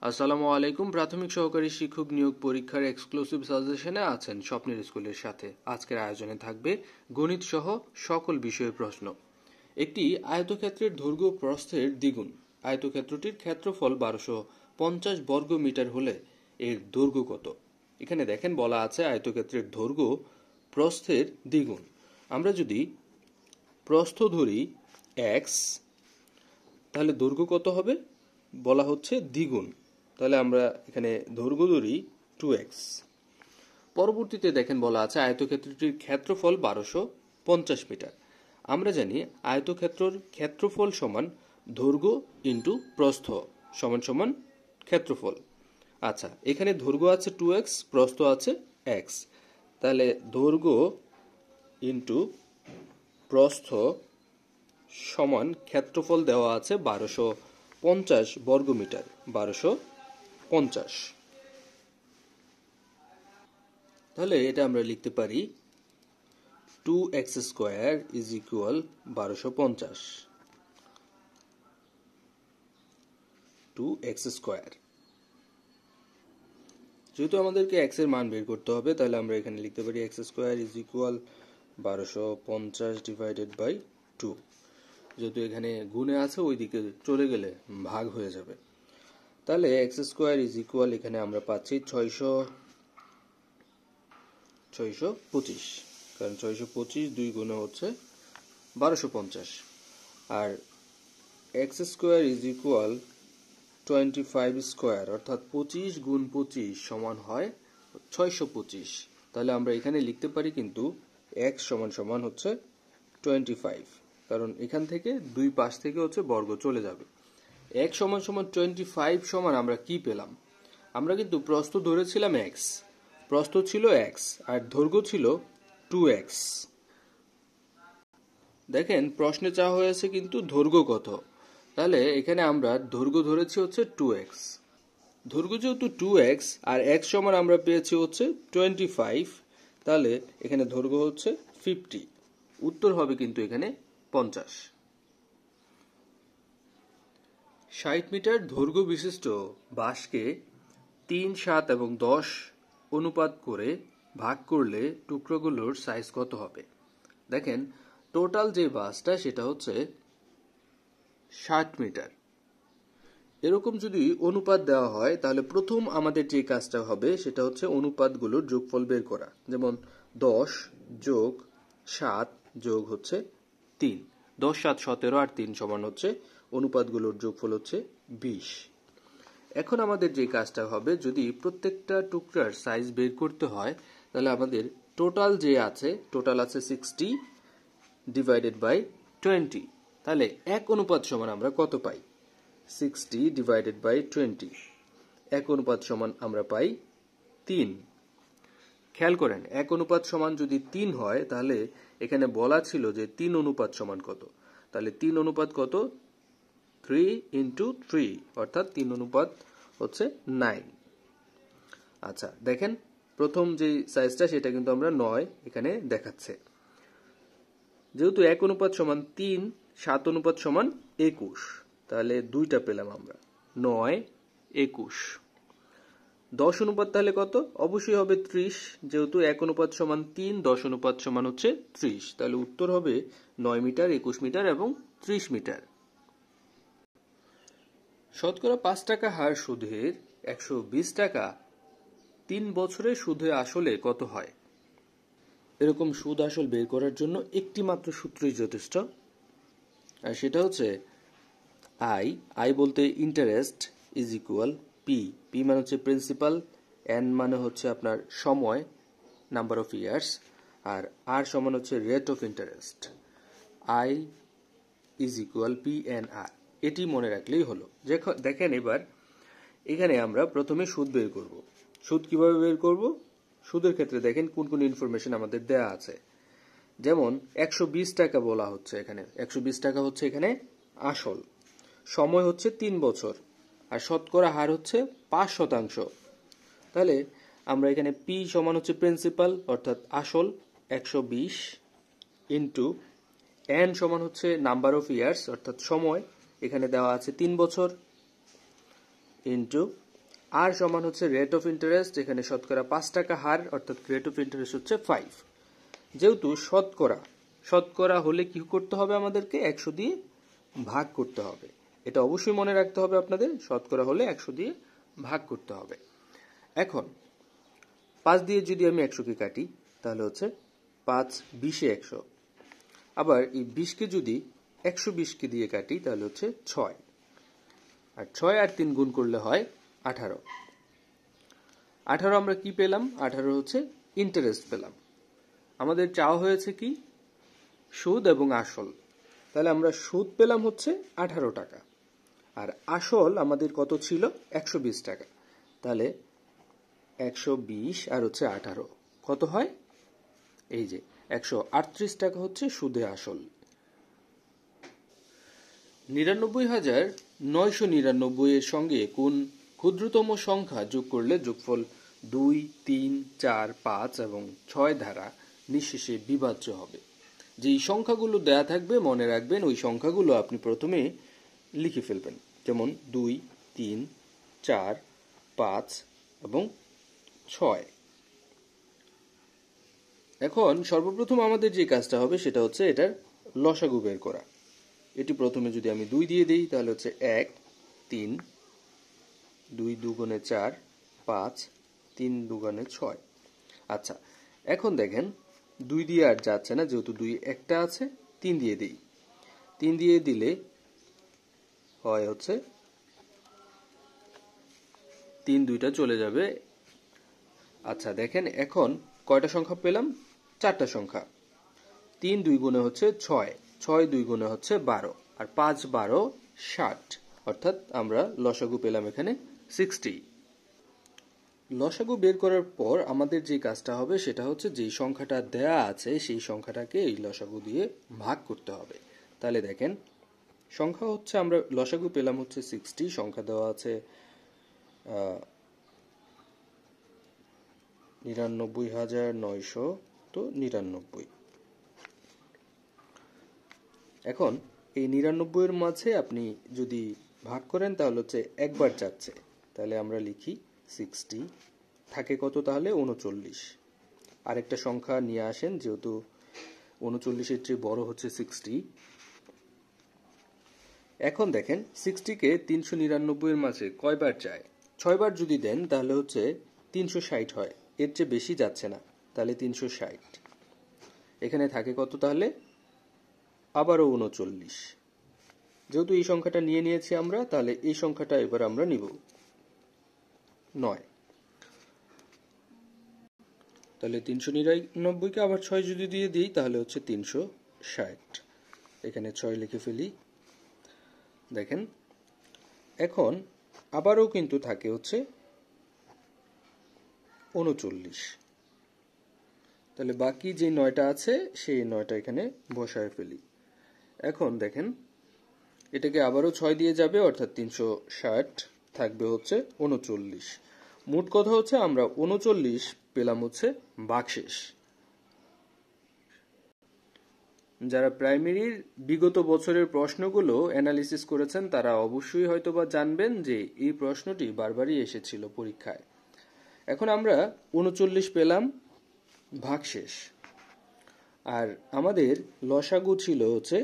আসসালামু আলাইকুম। প্রাথমিক সহকারী শিক্ষক নিয়োগ পরীক্ষার এক্সক্লুসিভ সাজেশনে আছেন স্বপ্নের স্কুলের সাথে। আজকের আয়োজনে থাকবে গণিত সহ সকল বিষয়ের প্রশ্ন। একটি আয়তক্ষেত্রের দৈর্ঘ্য প্রস্থের দ্বিগুণ। আয়তক্ষেত্রটির ক্ষেত্রফল 1250 বর্গ মিটার হলে এর দৈর্ঘ্য কত? এখানে দেখেন বলা আছে আয়তক্ষেত্রের দৈর্ঘ্য প্রস্থের দ্বিগুণ। আমরা যদি প্রস্থ ধরি x, তাহলে দৈর্ঘ্য কত হবে? বলা হচ্ছে দ্বিগুণ, তাহলে আমরা এখানে দৈর্ঘ্য ধরি 2x। পরবর্তীতে দেখেন বলা আছে আয়তক্ষেত্রটির ক্ষেত্রফল 1250 মিটার। আমরা জানি আয়তক্ষেত্রের ক্ষেত্রফল সমান দৈর্ঘ্য ইন্টু প্রস্থ সমান সমান ক্ষেত্রফল। আচ্ছা, এখানে দৈর্ঘ্য আছে 2x, প্রস্থ আছে x, তাহলে দৈর্ঘ্য ইন্টু প্রস্থ সমান ক্ষেত্রফল দেওয়া আছে 1250 বর্গ মিটার, 1250। তাহলে এটা আমরা লিখতে পারি 2x square is equal 1250, 2x square. যেহেতু আমাদেরকে x এর মান বের করতে হবে, তাহলে আমরা এখানে লিখতে পারি x square is equal 1250 divided by 2। যেহেতু এখানে গুণে আছে, ওই দিকে চলে গেলে ভাগ হয়ে যাবে। তাহলে x স্কয়ার ইজ ইকুয়াল এখানে আমরা পাচ্ছি 625, কারণ 625 দুই গুণে হচ্ছে 1250। আর x square is equal 25 square, অর্থাৎ 25 গুণ 25 সমান হয় 625। তাহলে আমরা এখানে লিখতে পারি কিন্তু x সমান সমান হচ্ছে 25, কারণ এখান থেকে দুই পাশ থেকে হচ্ছে বর্গ চলে যাবে। x সমান সমান 25 সমান আমরা কি পেলাম? আমরা কিন্তু প্রস্থ ধরেছিলাম x, প্রস্থ ছিল x আর দৈর্ঘ্য ছিল 2x। দেখেন প্রশ্নে চাওয়া হয়েছে কিন্তু দৈর্ঘ্য কত, তাহলে এখানে আমরা দৈর্ঘ্য ধরেছি হচ্ছে 2x। দৈর্ঘ্য যেহেতু 2x আর x সমান আমরা পেয়েছি হচ্ছে 25, তাহলে এখানে দৈর্ঘ্য হচ্ছে 50। উত্তর হবে কিন্তু এখানে 50। 60 মিটার দৈর্ঘ্য বিশিষ্ট বাঁশকে 3, 7 এবং 10 অনুপাত করে ভাগ করলে টুকরোগুলোর সাইজ কত হবে? দেখেন টোটাল যে বাঁশটা সেটা হচ্ছে 60 মিটার। এরকম যদি অনুপাত দেওয়া হয়, তাহলে প্রথম আমাদের যে কাজটা হবে সেটা হচ্ছে অনুপাতগুলোর যোগফল বের করা। যেমন 10 যোগ 7 যোগ হচ্ছে 3, 10, 7, 17 আর 3 সমান হচ্ছে অনুপাতগুলোর যোগফল হচ্ছে 20। এখন আমাদের যে কাজটা হবে, যদি প্রত্যেকটা টুকরার সাইজ বের করতে হয়, তাহলে আমাদের টোটাল যে আছে, টোটাল আছে 60 ডিভাইডেড বাই 20। তাহলে এক অনুপাত সমান আমরা কত পাই? 60 ডিভাইডেড বাই 20, এক অনুপাত সমান আমরা পাই 3। খেয়াল করেন, এক অনুপাত সমান যদি 3 হয়, তাহলে এখানে বলা ছিল যে 3 অনুপাত সমান কত। তাহলে 3 অনুপাত কত? 3 ইন্টু 3, অর্থাৎ 3 অনুপাত হচ্ছে 9। আচ্ছা দেখেন প্রথম যে সাইজটা সেটা কিন্তু আমরা 9 এখানে দেখাচ্ছে। যেহেতু এক অনুপাত সমান 3, 7 অনুপাত সমান 21, তাহলে দুইটা পেলাম আমরা, 9, 21। 10 অনুপাত তাহলে কত? অবশ্যই হবে 30, যেহেতু এক অনুপাত সমান 3, 10 অনুপাত সমান হচ্ছে 30, তাহলে উত্তর হবে 9 মিটার, 21 মিটার এবং 30 মিটার। শতকরা 5 টাকা হার সুদের 120 টাকা 3 বছরে সুদে আসলে কত হয়? এরকম সুদ আসল বের করার জন্য একটি মাত্র সূত্রই যথেষ্ট, আর সেটা হচ্ছে আই বলতে ইন্টারেস্ট ইজ ইকুয়াল পি মানে হচ্ছে প্রিন্সিপাল, এন মানে হচ্ছে আপনার সময়, নাম্বার অফ ইয়ার্স, আর আর সমান হচ্ছে rate of interest. I is equal PNR, এটি মনে রাখলেই হলো। দেখেন এবার এখানে আমরা প্রথমে সুদ বের করব। সুদ কিভাবে বের করব? সুদের ক্ষেত্রে দেখেন কোন কোন ইনফরমেশন আমাদের দেয়া আছে। যেমন 120 টাকা বলা হচ্ছে এখানে, 120 টাকা হচ্ছে এখানে আসল, সময় হচ্ছে 3 বছর, আর শতকরা হার হচ্ছে 5%। তাহলে আমরা এখানে P সমান হচ্ছে প্রিন্সিপাল অর্থাৎ আসল 120 ইন্টু N সমান হচ্ছে নাম্বার অফ ইয়ার্স অর্থাৎ সময়, এখানে দেওয়া আছে 3 বছর, ইন্টু আর সমান হচ্ছে রেট অফ ইন্টারেস্ট, এখানে শতকরা 5 টাকা হার, অর্থাৎ রেট অফ ইন্টারেস্ট হচ্ছে 5। যেহেতু শতকরা হলে কি করতে হবে, আমাদেরকে 100 দিয়ে ভাগ করতে হবে। এটা অবশ্যই মনে রাখতে হবে আপনাদের, শতকরা হলে 100 দিয়ে ভাগ করতে হবে। এখন 5 দিয়ে যদি আমি 100 কে কাটি তাহলে হচ্ছে 5 20 100। আবার এই 20 কে যদি 120 কে দিয়ে কাটি তাহলে হচ্ছে 6, আর 6 আর 3 গুণ করলে হয় 18। 18 আমরা কি পেলাম, 18 হচ্ছে ইন্টারেস্ট পেলাম। আমাদের চাওয়া হয়েছে কি, সুদ এবং আসল। তাহলে আমরা সুদ পেলাম হচ্ছে 18 টাকা, আর আসল আমাদের কত ছিল, 120 টাকা। তাহলে 120 আর হচ্ছে 18 কত হয়, এই যে 138 টাকা হচ্ছে সুদে আসল। 99,999 এর সঙ্গে কোন ক্ষুদ্রতম সংখ্যা যোগ করলে যোগফল 2, 3, 4, 5 এবং 6 দ্বারা নিঃশেষে বিভাজ্য হবে। যেই সংখ্যাগুলো দেয়া থাকবে মনে রাখবেন, ওই সংখ্যাগুলো আপনি প্রথমে লিখে ফেলবেন, যেমন 2, 3, 4, 5 এবং 6। এখন সর্বপ্রথম আমাদের যে কাজটা হবে সেটা হচ্ছে এটার লসাগু বের করা। এটি প্রথমে যদি আমি 2 দিয়ে দিই তাহলে হচ্ছে 1, 3, 2 দুগুণে 4, 5, 3 দুগুণে 6। আচ্ছা, এখন দেখেন 2 দিয়ে আর যাচ্ছে না, যেহেতু 2 একটা আছে, 3 দিয়ে দিই। 3 দিয়ে দিলে হয় হচ্ছে 3 2টা চলে যাবে। আচ্ছা দেখেন এখন কয়টা সংখ্যা পেলাম, 4টা সংখ্যা। 3 2 গুণে হচ্ছে 6, 6 2 গুণে হচ্ছে 12, আর 5 12 60, অর্থাৎ আমরা লসাগু পেলাম এখানে 60। লসাগু বের করার পর আমাদের যে কাজটা হবে সেটা হচ্ছে যেই সংখ্যাটা দেয়া আছে সেই সংখ্যাটাকে এই লসাগু দিয়ে ভাগ করতে হবে। তাহলে দেখেন সংখ্যা হচ্ছে, আমরা লসাগু পেলাম হচ্ছে 60, সংখ্যা দেওয়া আছে 99,999। এখন এই 99 এর মাঝে আপনি যদি ভাগ করেন তাহলে হচ্ছে একবার যাচ্ছে, তাহলে আমরা লিখি 60, থাকে কত তাহলে 39। আরেকটা সংখ্যা নিয়ে আসেন, যেহেতু 39 এর চেয়ে বড় হচ্ছে 60। এখন দেখেন 60 কে 399 এর মাঝে কয়বার যায়, 6 বার যদি দেন তাহলে হচ্ছে 360 হয়, এর চেয়ে বেশি যাচ্ছে না, তাহলে 360। এখানে থাকে কত তাহলে আবারও 39। যেহেতু এই সংখ্যাটা নিয়ে নিয়েছি আমরা, তাহলে এই সংখ্যাটা এবার আমরা নিব 9। তাহলে 399 কে আবার 6 যদি দিয়ে দিই তাহলে হচ্ছে 360। এখানে 6 লিখে ফেলি। দেখেন এখন আবারও কিন্তু থাকে হচ্ছে 39। তাহলে বাকি যে 9টা আছে সেই 9টা এখানে বসায় ফেলি। এখন দেখেন এটাকে আবারও 6 দিয়ে যাবে, অর্থাৎ 360, থাকবে হচ্ছে 39। মোট কথা হচ্ছে আমরা 39 পেলাম হচ্ছে বাকশেষ। যারা প্রাইমারির বিগত বছরের প্রশ্নগুলো অ্যানালিসিস করেছেন তারা অবশ্যই হয়তোবা জানবেন যে এই প্রশ্নটি বারবারই এসেছিল পরীক্ষায়। এখন আমরা 39 পেলাম ভাগশেষ, আর আমাদের লসাগু ছিল হচ্ছে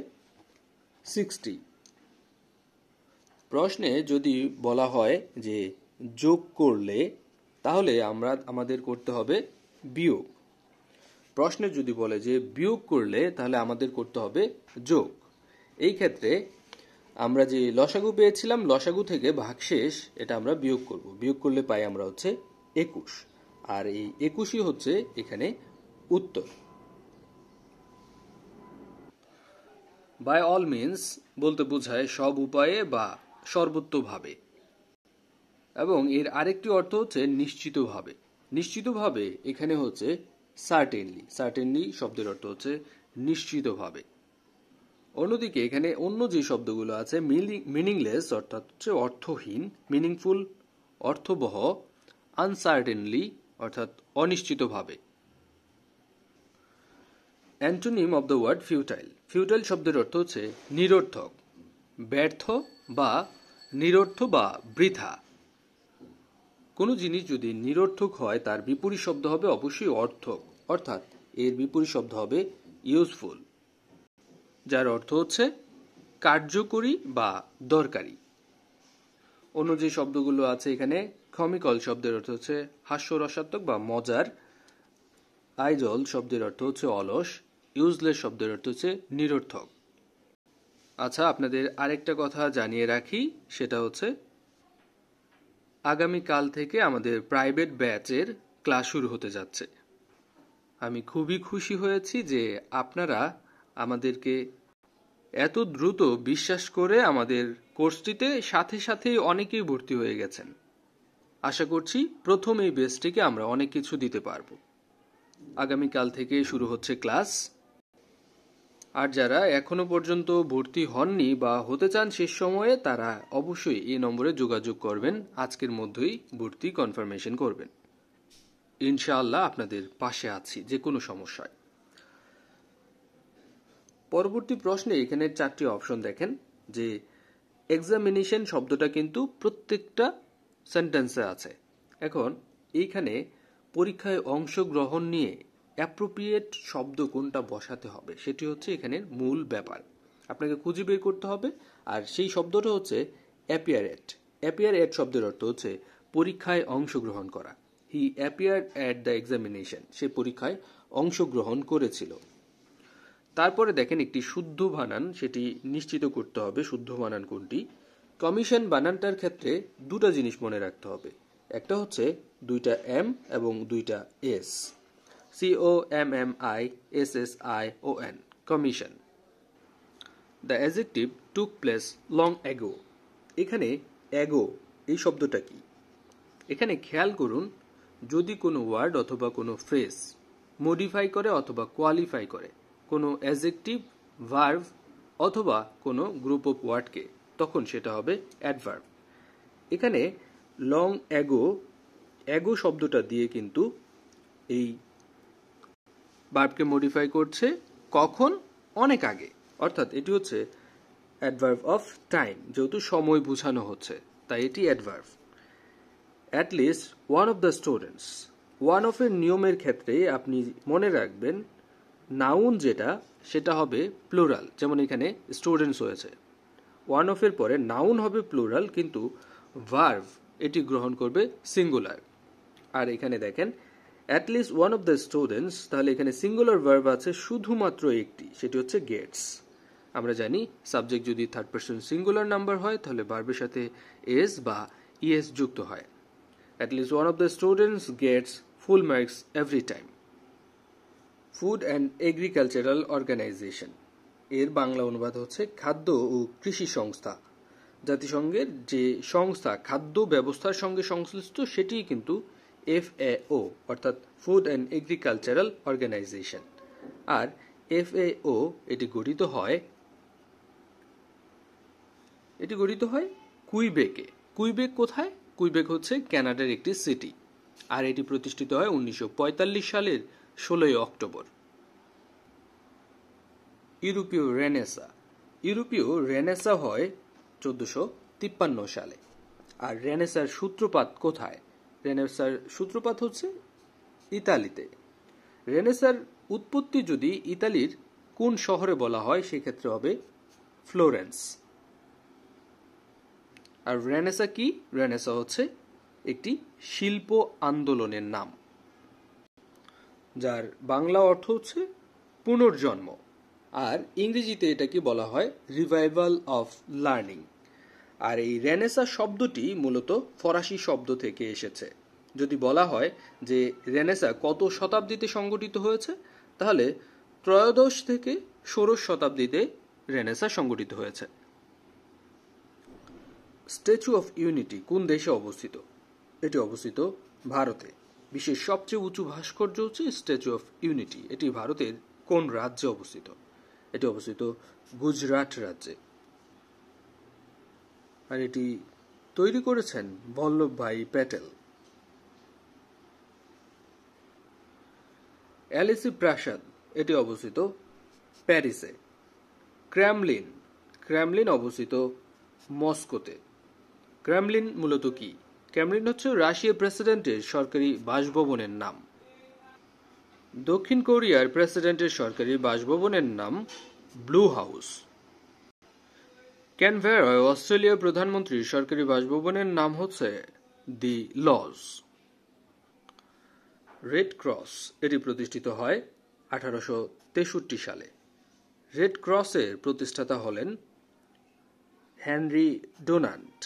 60। প্রশ্নে যদি বলা হয় যে যোগ করলে, তাহলে আমাদের করতে হবে বিয়োগ। প্রশ্নে যদি বলে যে বিয়োগ করলে, তাহলে আমাদের করতে হবে যোগ। এই ক্ষেত্রে আমরা যে লসাগু পেয়েছিলাম, লসাগু থেকে ভাগশেষ এটা আমরা বিয়োগ করব। বিয়োগ করলে পাই আমরা হচ্ছে 21, আর এই 21ই হচ্ছে এখানে উত্তর। বাই অল মিনস বলতে বোঝায় সব উপায়ে বা সর্বত্রভাবে, এবং এর আরেকটি অর্থ হচ্ছে নিশ্চিতভাবে। নিশ্চিতভাবে এখানে হচ্ছে সার্টেনলি। সার্টেনলি শব্দের অর্থ হচ্ছে নিশ্চিতভাবে। অন্যদিকে এখানে অন্য যে শব্দগুলো আছে মিনিংলেস অর্থাৎ হচ্ছে অর্থহীন, মিনিংফুল অর্থবহ, আনসার্টেনলি অর্থাৎ অনিশ্চিতভাবে। Antonym of the word futile. Futile শব্দের অর্থ হচ্ছে নিরর্থক, ব্যর্থ বা নিরর্থ বা বৃথা। কোনো জিনিস যদি নিরর্থক হয় তার বিপরীত শব্দ হবে অবশ্যই অর্থক, অর্থাৎ এর বিপরীত শব্দ হবে ইউজফুল, যার অর্থ হচ্ছে কার্যকরী বা দরকারি। অন্য যে শব্দগুলো আছে এখানে, কমিক্যাল শব্দের অর্থ হচ্ছে হাস্যরসাত্মক বা মজার, আইডল শব্দের অর্থ হচ্ছে অলস, ইউজলেস শব্দের অর্থ হচ্ছে নিরর্থক। আচ্ছা, আপনাদের আরেকটা কথা জানিয়ে রাখি, সেটা হচ্ছে আগামীকাল থেকে আমাদের প্রাইভেট ব্যাচের ক্লাস শুরু হতে যাচ্ছে। আমি খুবই খুশি হয়েছি যে আপনারা আমাদেরকে এত দ্রুত বিশ্বাস করে আমাদের কোর্সটিতে সাথে সাথেই অনেকেই ভর্তি হয়ে গেছেন। আশা করছি প্রথম এই বেচটিকে আমরা অনেক কিছু দিতে পারবো। আগামীকাল থেকে শুরু হচ্ছে ক্লাস। আর যারা এখনো পর্যন্ত ভর্তি হননি বা হতে চান শেষ সময়ে, তারা অবশ্যই এই নম্বরে যোগাযোগ করবেন, আজকের মধ্যেই ভর্তি কনফার্মেশন করবেন। ইনশাআল্লাহ আপনাদের পাশে আছি যে কোনো সমস্যায়। পরবর্তী প্রশ্নে এখানে 4টি অপশন দেখেন যে এক্সামিনেশন শব্দটা কিন্তু প্রত্যেকটা সেন্টেন্সে আছে। এখন এইখানে পরীক্ষায় অংশগ্রহণ নিয়ে অ্যাপ্রোপ্রিয়েট শব্দ কোনটা বসাতে হবে সেটি হচ্ছে এখানের মূল ব্যাপার। আপনাকে খুঁজে বের করতে হবে, আর সেই শব্দটা হচ্ছে অ্যাপিয়ার এট। অ্যাপিয়ার এট শব্দের অর্থ হচ্ছে পরীক্ষায় অংশগ্রহণ করা। হি অ্যাপিয়ার্ড অ্যাট দ্য এক্সামিনেশন, সে পরীক্ষায় অংশগ্রহণ করেছিল। তারপরে দেখেন একটি শুদ্ধ বানান, সেটি নিশ্চিত করতে হবে শুদ্ধ বানান কোনটি। কমিশন বানানটার ক্ষেত্রে দুটো জিনিস মনে রাখতে হবে, একটা হচ্ছে দুইটা এম এবং দুইটা S, COMMISSION, commission. The adjective took place long ago. এখানে অ্যাগো এই শব্দটা কি? এখানে খেয়াল করুন, যদি কোনো ওয়ার্ড অথবা কোনো ফ্রেজ মডিফাই করে অথবা কোয়ালিফাই করে কোনো অ্যাডজেক্টিভ, ভার্ব অথবা কোনো গ্রুপ অফ ওয়ার্ডকে, তখন সেটা হবে অ্যাডভার্ব। এখানে লং অ্যাগো, অ্যাগো শব্দটা দিয়ে কিন্তু এই ভার্বকে মডিফাই করছে। কখন? অনেক আগে, অর্থাৎ এটি হচ্ছে অ্যাডভার্ব অফ টাইম, যেহেতু সময় বোঝানো হচ্ছে তাই এটি adverb. At least one of the students, one of এর নিয়মের ক্ষেত্রে আপনি মনে রাখবেন নাউন যেটা সেটা হবে প্লুরাল, যেমন এখানে স্টুডেন্টস হয়েছে, ওয়ান অফ এর পরে নাউন হবে প্লুরাল, কিন্তু ভার্ব এটি গ্রহণ করবে সিঙ্গুলার। আর এখানে দেখেন at least one of the students, তাহলে এখানে সিঙ্গুলার ভার্ব আছে শুধুমাত্র একটি, সেটি হচ্ছে গেটস। আমরা জানি সাবজেক্ট যদি থার্ড পারসন সিঙ্গুলার নাম্বার হয় তাহলে ভার্বের সাথে এস বা ইএস যুক্ত হয়। At least one of the students gets full marks every time. Food and agricultural organisation, এর বাংলা অনুবাদ হচ্ছে খাদ্য ও কৃষি সংস্থা। জাতিসংঘের যে সংস্থা খাদ্য ব্যবস্থার সঙ্গে সংশ্লিষ্ট সেটি কিন্তু FAO, অর্থাৎ ফুড অ্যান্ড এগ্রিকালচারাল অর্গানাইজেশন। আর FAO এটি গঠিত হয় কুইবেকে। কুইবেক কোথায়? কুইবেক হচ্ছে কানাডার একটি সিটি, আর এটি প্রতিষ্ঠিত হয় 1945 সালের 16 অক্টোবর। ইউরোপীয় রেনেসা, ইউরোপীয় রেনেসা হয় 1453 সালে। আর রেনেসার সূত্রপাত কোথায়? রেনেসার সূত্রপাত হচ্ছে ইতালিতে। রেনেসার উৎপত্তি যদি ইতালির কোন শহরে বলা হয় সেক্ষেত্রে হবে ফ্লোরেন্স। আর রেনেসা কি? রেনেসা হচ্ছে একটি শিল্প আন্দোলনের নাম, যার বাংলা অর্থ হচ্ছে পুনর্জন্ম। আর ইংরেজিতে এটাকে বলা হয় রিভাইভাল অফ লার্নিং। আর এই রেনেসা শব্দটি মূলত ফরাসি শব্দ থেকে এসেছে। যদি বলা হয় যে রেনেসা কত শতাব্দীতে সংগঠিত হয়েছে, তাহলে ত্রয়োদশ থেকে ষোড়শ শতাব্দীতে রেনেসা সংগঠিত হয়েছে। স্ট্যাচু অফ ইউনিটি কোন দেশে অবস্থিত? এটি অবস্থিত ভারতে। বিশ্বের সবচেয়ে উঁচু ভাস্কর্য হচ্ছে স্ট্যাচু অফ ইউনিটি। এটি ভারতের কোন রাজ্যে অবস্থিত? এটি অবস্থিত গুজরাট রাজ্যে। আর এটি তৈরি করেছেন বল্লভভাই প্যাটেল। অ্যালিসি প্রাসাদ, এটি অবস্থিত প্যারিসে। ক্রেমলিন, ক্রেমলিন অবস্থিত মস্কোতে। ক্রেমলিন মূলত কি? ক্রেমলিন হচ্ছে রাশিয়ার প্রেসিডেন্টের সরকারি বাসভবনের নাম। দক্ষিণ কোরিয়ার প্রেসিডেন্টের সরকারি বাসভবনের নাম ব্লু হাউস। ক্যানবেরায় অস্ট্রেলিয়ার প্রধানমন্ত্রীর সরকারি বাসভবনের নাম হচ্ছে দি লজ। রেড ক্রস এটি প্রতিষ্ঠিত হয় 1863 সালে। রেড ক্রসের প্রতিষ্ঠাতা হলেন হেনরি ডোনান্ট।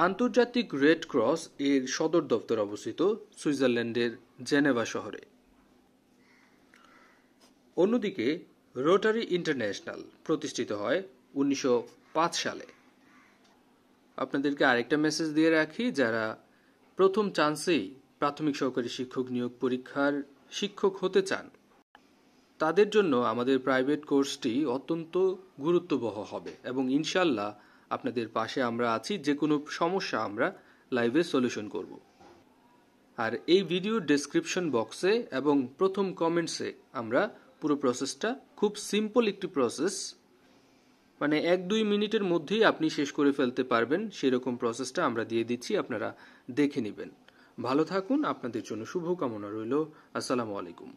আন্তর্জাতিক রেড ক্রস এর সদর দপ্তর অবস্থিত সুইজারল্যান্ডের জেনেভা শহরে। অন্যদিকে রোটারি ইন্টারন্যাশনাল প্রতিষ্ঠিত হয় 1905 সালে। আপনাদেরকে আরেকটা মেসেজ দিয়ে রাখি, যারা প্রথম চান্সেই প্রাথমিক সহকারী শিক্ষক নিয়োগ পরীক্ষার শিক্ষক হতে চান তাদের জন্য আমাদের প্রাইভেট কোর্সটি অত্যন্ত গুরুত্ববহ হবে এবং ইনশাল্লাহ আপনাদের পাশে আমরা আছি। যে কোনো সমস্যা আমরা লাইভে সলিউশন করব। আর এই ভিডিওর ডেসক্রিপশন বক্সে এবং প্রথম কমেন্টসে আমরা পুরো প্রসেসটা, খুব সিম্পল একটি প্রসেস, মানে 1-2 মিনিটের মধ্যেই আপনি শেষ করে ফেলতে পারবেন সেরকম প্রসেসটা আমরা দিয়ে দিচ্ছি, আপনারা দেখে নেবেন। ভালো থাকুন, আপনাদের জন্য শুভকামনা রইল। আসসালামু আলাইকুম।